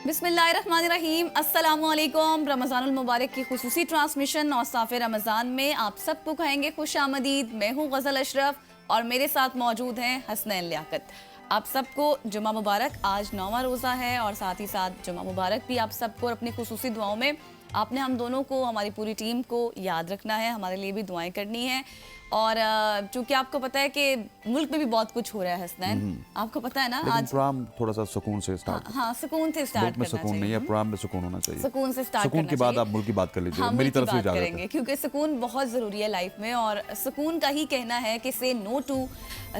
बिस्मिल्लाहिर्रहमानिर्रहीम, अस्सलामुअलैकुम। रमज़ानुल मुबारक की खुसूसी ट्रांसमिशन और साफ़े रमज़ान में आप सबको कहेंगे खुश आमदीद। मैं हूँ गज़ल अशरफ और मेरे साथ मौजूद हैं हसनैन लियाकत। आप सबको जुमा मुबारक। आज 9वां रोज़ा है और साथ ही साथ जुमा मुबारक भी आप सबको। और अपनी खुसूसी दुआओं में आपने हम दोनों को, हमारी पूरी टीम को याद रखना है, हमारे लिए भी दुआएं करनी है। और चूंकि आपको पता है कि मुल्क में भी बहुत कुछ हो रहा है हसनैन, आपको पता है ना। लेकिन आज प्रोग्राम थोड़ा सा सुकून से स्टार्ट। हाँ, सुकून से स्टार्ट में करना सुकून चाहिए। नहीं है, प्रोग्राम में सुकून होना चाहिए। सुकून से स्टार्ट सुकून करना के बाद चाहिए। आप मुल्क की बात कर लीजिए। हाँ, मेरी मुल्क की तरफ से बात इजाजत करेंगे है। क्योंकि सुकून बहुत ज़रूरी है लाइफ में। और सुकून का ही कहना है कि से नो टू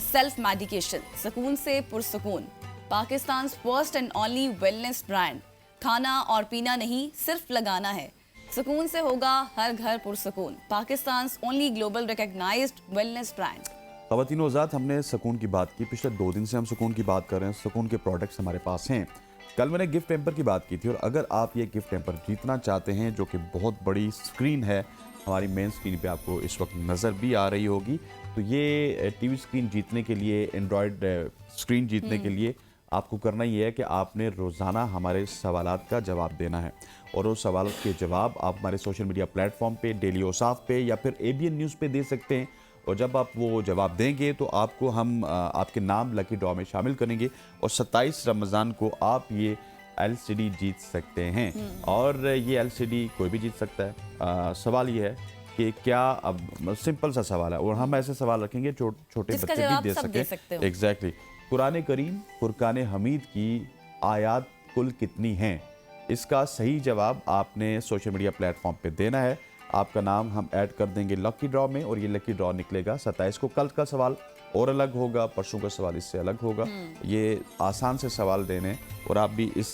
सेल्फ मेडिकेशन। सुकून से पुरसुकून। Pakistan first and only wellness brand. खाना और पीना नहीं, सिर्फ लगाना है। सुकून से होगा हर घर पुरसुकून। Pakistan only global recognised wellness brand. ख़वातीन वज़ात, हमने सुकून की बात की। पिछले 2 दिन से हम सुकून की बात कर रहे हैं। सुकून के प्रोडक्ट्स हमारे पास हैं। कल मैंने गिफ्ट टेम्पर की बात की थी, और अगर आप ये गिफ्ट टेम्पर जीतना चाहते हैं, जो कि बहुत बड़ी स्क्रीन है, हमारी मेन स्क्रीन पे आपको इस वक्त नज़र भी आ रही होगी, तो ये टीवी स्क्रीन जीतने के लिए, एंड्रॉयड स्क्रीन जीतने के लिए आपको करना ये है कि आपने रोज़ाना हमारे सवालात का जवाब देना है। और उस सवाल के जवाब आप हमारे सोशल मीडिया प्लेटफॉर्म पे, डेली ओसाफ पे या फिर ABN न्यूज़ पे दे सकते हैं। और जब आप वो जवाब देंगे तो आपको हम आपके नाम लकी ड्रॉ में शामिल करेंगे, और 27 रमज़ान को आप ये LCD जीत सकते हैं। और ये LCD कोई भी जीत सकता है। सवाल ये है कि क्या, अब सिंपल सा सवाल है और हम ऐसे सवाल रखेंगे छोटे जिसका बच्चे जवाब भी सब दे सकते हो। एग्जैक्टली। कुरान करीम फुरकान हमीद की आयात कुल कितनी हैं? इसका सही जवाब आपने सोशल मीडिया प्लेटफॉर्म पे देना है। आपका नाम हम ऐड कर देंगे लकी ड्रॉ में, और ये लकी ड्रॉ निकलेगा 27 को। कल का सवाल और अलग होगा, परसों का सवाल इससे अलग होगा। ये आसान से सवाल देने, और आप भी इस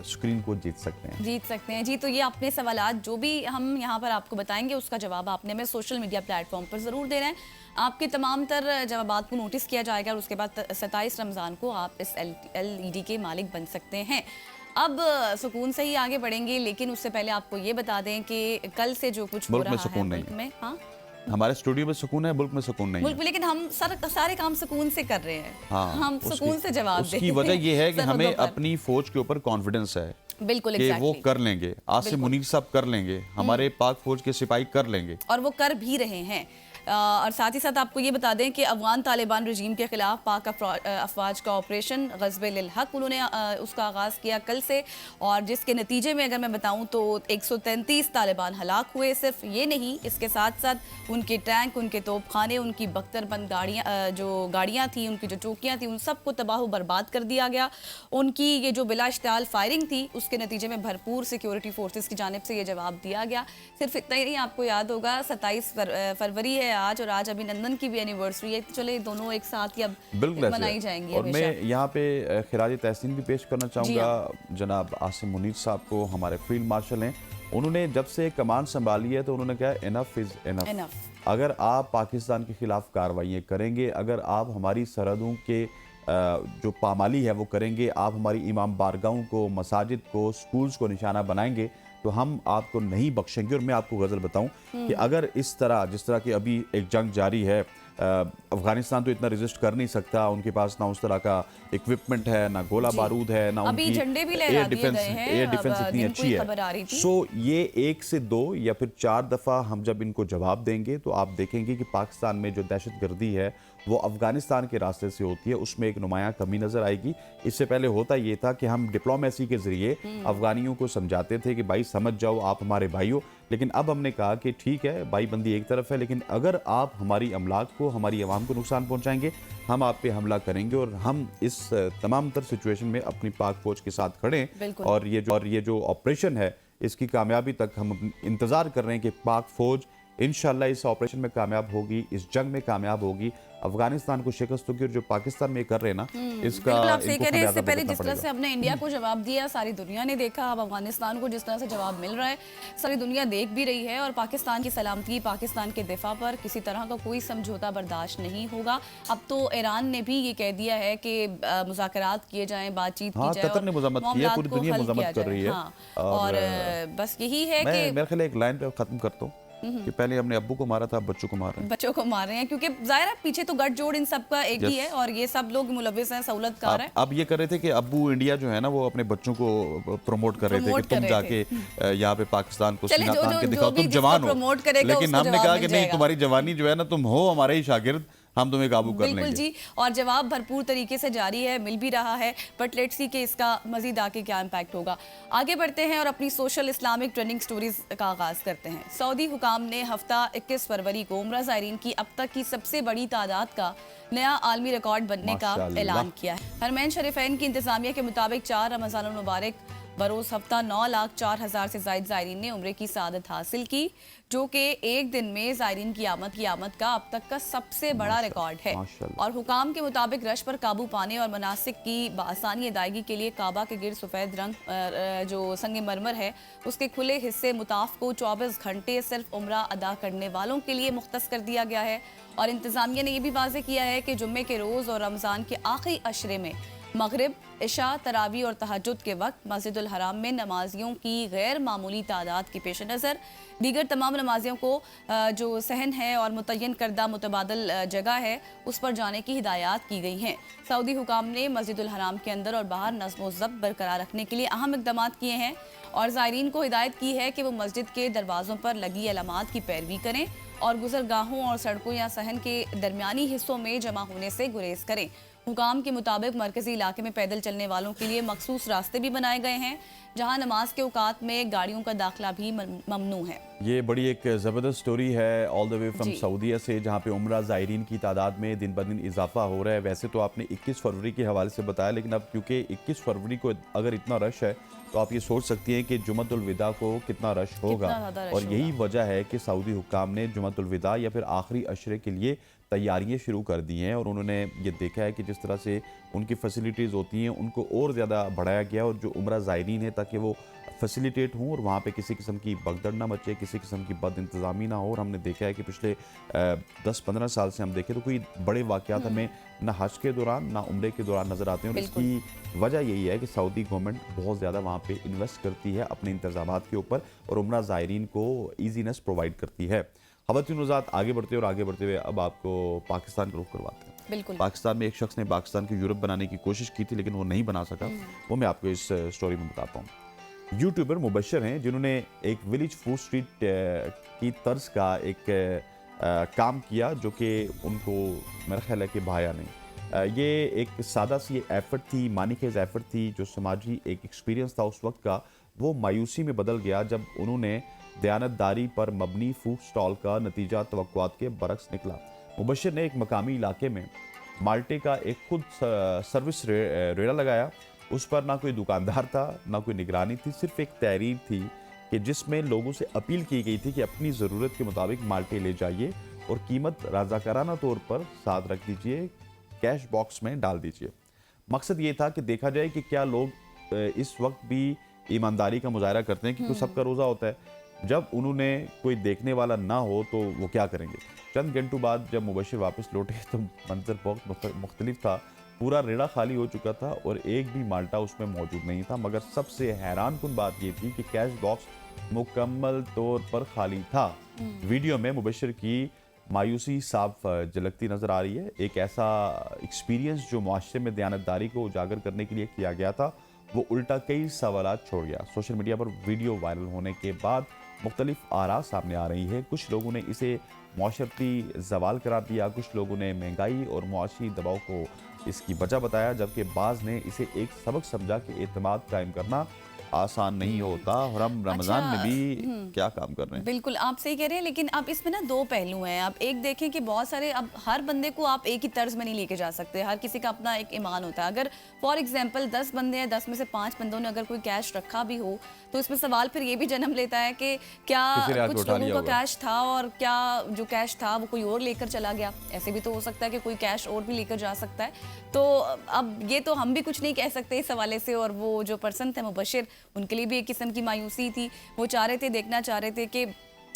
स्क्रीन को जीत सकते हैं जी। तो ये अपने सवालात जो भी हम यहाँ पर आपको बताएंगे, उसका जवाब आपने हमें सोशल मीडिया प्लेटफॉर्म पर ज़रूर देना है। आपके तमाम तर जवाबात को नोटिस किया जाएगा और उसके बाद 27 रमज़ान को आप इस LED के मालिक बन सकते हैं। अब सुकून से ही आगे बढ़ेंगे, लेकिन उससे पहले आपको ये बता दें कि कल से जो कुछ हो रहा है मुल्क में, हाँ, हमारे स्टूडियो में सुकून है, मुल्क में सुकून नहीं मुल्क में, लेकिन हम सारे काम सुकून से कर रहे हैं। हाँ, हम सुकून से जवाब दें। उसकी वजह यह है कि हमें अपनी फौज के ऊपर कॉन्फिडेंस है। बिल्कुल, कि वो कर लेंगे। आसिम मुनीर साहब कर लेंगे, हमारे पाक फौज के सिपाही कर लेंगे, और वो कर भी रहे हैं। और साथ ही साथ आपको ये बता दें कि अफगान तालिबान रजीम के खिलाफ पाक अफवाज का ऑपरेशन ग़ज़वे लिल हक़, उन्होंने उसका आगाज़ किया कल से। और जिसके नतीजे में अगर मैं बताऊं तो 133 तालिबान हलाक हुए। सिर्फ ये नहीं, इसके साथ साथ उनके टैंक, उनके तोपखाने, उनकी बख्तरबंद जो गाड़ियाँ थी, उनकी जो चौकियाँ थी, उन सबको तबाह बर्बाद कर दिया गया। उनकी ये जो बिला इश्तियाल फायरिंग थी, उसके नतीजे में भरपूर सिक्योरिटी फोर्सेस की जानिब से ये जवाब दिया गया। सिर्फ इतना ही नहीं, आपको याद होगा 27 फरवरी है आज, और आज अभिनंदन की भी एनिवर्सरी है। तो चले दोनों एक साथ ही अब मनाई जाएंगी। और मैं यहाँ पे खिराज तहसीन भी पेश करना चाहूँगा जनाब आसिम मुनीर साहब को। हमारे फील्ड मार्शल हैं, उन्होंने जब से कमान संभाली है तो उन्होंने कहा इनफ इज़ इनफ। अगर आप पाकिस्तान के खिलाफ कार्रवाइयाँ करेंगे, अगर आप हमारी सरहदों के जो पामाली है वो करेंगे, आप हमारी इमाम बारगाहों को, मसाजिद को, स्कूल्स को निशाना बनाएंगे, तो हम आपको नहीं बख्शेंगे। और मैं आपको गज़ल बताऊं कि अगर इस तरह, जिस तरह की अभी एक जंग जारी है, अफगानिस्तान तो इतना रेजिस्ट कर नहीं सकता, उनके पास ना उस तरह का इक्विपमेंट है, ना गोला बारूद है, ना उनकी एयर डिफेंस इतनी अच्छी है। सो ये 1 से 2 या फिर 4 दफ़ा हम जब इनको जवाब देंगे तो आप देखेंगे कि पाकिस्तान में जो दहशतगर्दी है वो अफगानिस्तान के रास्ते से होती है, उसमें एक नुमायां कमी नज़र आएगी। इससे पहले होता ये था कि हम डिप्लोमेसी के ज़रिए अफगानियों को समझाते थे कि भाई समझ जाओ, आप हमारे भाई हो। लेकिन अब हमने कहा कि ठीक है, भाई बंदी एक तरफ है, लेकिन अगर आप हमारी अमलाक को, हमारी आवाम को नुकसान पहुंचाएंगे, हम आप पे हमला करेंगे। और हम इस तमाम तर सिचुएशन में अपनी पाक फौज के साथ खड़े हैं। और ये जो ऑपरेशन है, इसकी कामयाबी तक हम इंतज़ार कर रहे हैं कि पाक फौज इंशाल्लाह इस ऑपरेशन में कामयाब होगी, इस जंग में कामयाब होगी, अफगानिस्तान को शिकस्त होगी। और जो पाकिस्तान में कर रहे हैं ना, इसका आप सही कह रहे हैं। इससे पहले जिस तरह से हमने इंडिया को जवाब दिया, सारी दुनिया ने देखा। अब अफगानिस्तान को जिस तरह से जवाब मिल रहा है, सारी दुनिया देख भी रही है। और पाकिस्तान की सलामती, पाकिस्तान के दिफा पर किसी तरह का कोई समझौता बर्दाश्त नहीं होगा। अब तो ईरान ने भी ये कह दिया है कि मुज़ाकरात किए जाएं, बातचीत की जाए। कतर ने मज़म्मत की है, पूरी दुनिया मज़म्मत कर रही है। और बस यही है कि मेरे ख्याल एक लाइन पे खत्म करता हूँ कि पहले हमने अब्बू को मारा था, अब बच्चों को मार रहे हैं। बच्चों को मार रहे हैं, क्योंकि जाहिर है पीछे तो गठजोड़ इन सब का एक ही है और ये सब लोग मुलविस हैं सहूलतकार हैं। अब ये कर रहे थे कि अब्बू इंडिया जो है ना वो अपने बच्चों को प्रमोट कर रहे थे कि तुम जाके यहाँ पे पाकिस्तान को सीना तान के दिखाओ, तुम जवान हो। लेकिन हमने कहा कि नहीं, तुम्हारी जवानी जो है ना, तुम हो हमारे ही शागिर्द, हम तुम्हें काबू कर लेंगे। बिल्कुल जी, और जवाब भरपूर तरीके से जारी है, मिल भी रहा है, बट लेट्स सी कि इसका मजीद आगे क्या इम्पैक्ट होगा। आगे बढ़ते हैं और अपनी सोशल इस्लामिक ट्रेंडिंग स्टोरीज का आगाज करते हैं। सऊदी हुकाम ने हफ्ता 21 फरवरी को उम्रा ज़ायरीन की अब तक की सबसे बड़ी तादाद का नया आलमी रिकॉर्ड बनने का ऐलान किया है। हरमैन शरीफैन की इंतजामिया के मुताबिक 4 रमज़ान मुबारक बरोज़ हफ्ता 9,04,000 से ज़ायद ज़ायरीन ने उम्रे की सादत हासिल की, जो कि एक दिन में ज़ायरीन की आमद का अब तक का सबसे बड़ा रिकॉर्ड है। और हुकाम के मुताबिक रश पर काबू पाने और मनासिक की बआसानी अदायगी के लिए काबा के गिर्द सफ़ेद रंग जो संग मरमर है उसके खुले हिस्से मुताफ को 24 घंटे सिर्फ उम्रा अदा करने वालों के लिए मुख्तस कर दिया गया है। और इंतज़ामिया ने यह भी वाज़ेह किया है कि जुम्मे के रोज़ और रमज़ान के आखिरी अशरे में मगरिब, इशा, तरावी और तहज्जुद के वक्त मस्जिदुल हराम में नमाजियों की गैर मामूली तादाद के पेश नज़र दीगर तमाम नमाजियों को जो सहन है और मुतय्यन करदा मुतबादल जगह है उस पर जाने की हिदायत की गई हैं। सऊदी हुकाम ने मस्जिदुल हराम के अंदर और बाहर नज़्म व ज़ब्त बरकरार रखने के लिए अहम इक़दाम किए हैं और ज़ायरीन को हिदायत की है कि वो मस्जिद के दरवाज़ों पर लगी अलामात की पैरवी करें और गुजरगाहों और सड़कों या सहन के दरमियानी हिस्सों में जमा होने से गुरेज करें। हुकाम के मुताबिक मरकजी इलाके में पैदल चलने वालों के लिए मखसूस रास्ते भी बनाए गए हैं, जहां नमाज के औकात में गाड़ियों का दाखिला भी ममनू है। ये बड़ी एक ज़बरदस्त स्टोरी है ऑल द वे फ्रॉम सऊदीया से, जहाँ पे उम्रा ज़ायरीन की तादाद में दिन ब दिन इजाफा हो रहा है। वैसे तो आपने 21 फरवरी के हवाले से बताया, लेकिन अब क्योंकि 21 फरवरी को अगर इतना रश है तो आप ये सोच सकती हैं कि जुमतुल विदा को कितना रश होगा। और यही वजह है कि सऊदी हुकाम ने जुमतुल विदा या फिर आखिरी अशरे के लिए तैयारियां शुरू कर दी हैं और उन्होंने ये देखा है कि जिस तरह से उनकी फैसिलिटीज़ होती हैं उनको और ज़्यादा बढ़ाया गया और जो उम्रा ज़ायरीन है ताकि वो फैसिलिटेट हों और वहाँ पे किसी किस्म की भगदड़ ना मचे, किसी किस्म की बद इंतज़ामी ना हो। और हमने देखा है कि पिछले 10-15 साल से हम देखें तो कोई बड़े वाक़यात हमें ना हज के दौरान ना उम्रे के दौरान नज़र आते हैं। और इसकी वजह यही है कि सऊदी गवर्नमेंट बहुत ज़्यादा वहाँ पे इन्वेस्ट करती है अपने इंतज़ामात के ऊपर और उम्रा ज़ायरीन को ईजीनेस प्रोवाइड करती है। ख़वातीन हज़रात, आगे बढ़ते हुए अब आपको पाकिस्तान का रुख करवाते हैं। बिल्कुल। पाकिस्तान में एक शख्स ने पाकिस्तान को यूरोप बनाने की कोशिश की थी, लेकिन वो नहीं बना सका। वो मैं आपको इस स्टोरी में बताता हूँ। यूट्यूबर मुबशर हैं जिन्होंने एक विलेज फूड स्ट्रीट की तर्ज का एक काम किया जो कि उनको मेरा ख्याल है कि भाया नहीं। ये एक सादा सी एफर्ट थी, मानीखेज एफर्ट थी, जो समाजी एक एक्सपीरियंस था उस वक्त का, वो मायूसी में बदल गया जब उन्होंने दयानतदारी पर मबनी फूड स्टॉल का नतीजा तवक्कुआत के बरक्स निकला। मुबशर ने एक मकामी इलाके में माल्टे का एक खुद सर्विस रेड़ा लगाया। उस पर ना कोई दुकानदार था, ना कोई निगरानी थी, सिर्फ एक तहरीर थी कि जिसमें लोगों से अपील की गई थी कि अपनी ज़रूरत के मुताबिक माल्टे ले जाइए और कीमत रज़ाकाराना तौर पर साथ रख दीजिए, कैश बॉक्स में डाल दीजिए। मकसद ये था कि देखा जाए कि क्या लोग इस वक्त भी ईमानदारी का मुजाहरा करते हैं, क्योंकि सबका रोज़ा होता है। जब उन्होंने कोई देखने वाला ना हो तो वो क्या करेंगे। चंद घंटों बाद जब मुबशर वापस लौटे तो मंजर बहुत मुख्तलिफ था। पूरा रेड़ा खाली हो चुका था और एक भी माल्टा उसमें मौजूद नहीं था। मगर सबसे हैरान कुन बात ये थी कि कैश बॉक्स मुकम्मल तौर पर खाली था। वीडियो में मुबशर की मायूसी साफ झलकती नजर आ रही है। एक ऐसा एक्सपीरियंस जो मुआशरे में दयानतदारी को उजागर करने के लिए किया गया था, वो उल्टा कई सवालात छोड़ गया। सोशल मीडिया पर वीडियो वायरल होने के बाद मुख्तलिफ आरा सामने आ रही है। कुछ लोगों ने इसे माशरती जवाल करार दिया, कुछ लोगों ने महंगाई और मुआशी दबाव को इसकी वजह बताया, जबकि बाज़ ने इसे एक सबक समझा कि एतमाद कायम करना आसान नहीं होता। और हम रमज़ान में भी क्या काम कर रहे हैं। बिल्कुल आप सही कह रहे हैं, लेकिन अब इसमें ना दो पहलू हैं। आप एक देखें कि बहुत सारे, अब हर बंदे को आप एक ही तर्ज में नहीं लेके जा सकते, हर किसी का अपना एक ईमान होता है। अगर फॉर एग्जांपल 10 बंदे हैं, 10 में से 5 बंदों ने अगर कोई कैश रखा भी हो तो इसमें सवाल फिर ये भी जन्म लेता है कि क्या कुछ लोगों का कैश था और क्या जो कैश था वो कोई और लेकर चला गया। ऐसे भी तो हो सकता है कि कोई कैश और भी लेकर जा सकता है। तो अब ये तो हम भी कुछ नहीं कह सकते इस हवाले से। और वो जो पर्सन थे मुबशर, उनके लिए भी एक किस्म की मायूसी थी। वो चाह रहे थे, देखना चाह रहे थे कि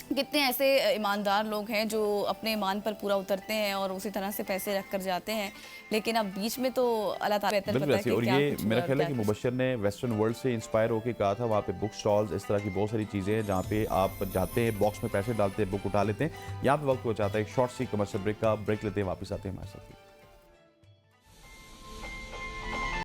कितने ऐसे ईमानदार लोग हैं जो अपने ईमान पर पूरा उतरते हैं और उसी तरह से पैसे रख कर जाते हैं, लेकिन अब बीच में तो अल्लाह ताला बेहतर बिल्कुल पता है ऐसे। कि और क्या ये कुछ मेरा हुआ और ख्याल है क्या कि कुछ। मुबश्शिर ने वेस्टर्न वर्ल्ड से इंस्पायर होकर कहा था, वहाँ पे बुक स्टॉल्स इस तरह की बहुत सारी चीज़ें हैं जहाँ पे आप जाते हैं, बॉक्स में पैसे डालते हैं, बुक उठा लेते हैं। यहाँ पे वक्त हो जाता है एक शॉर्ट सी कमर्शियल ब्रेक का। ब्रेक लेते हैं, वापस आते हैं हमारे साथ।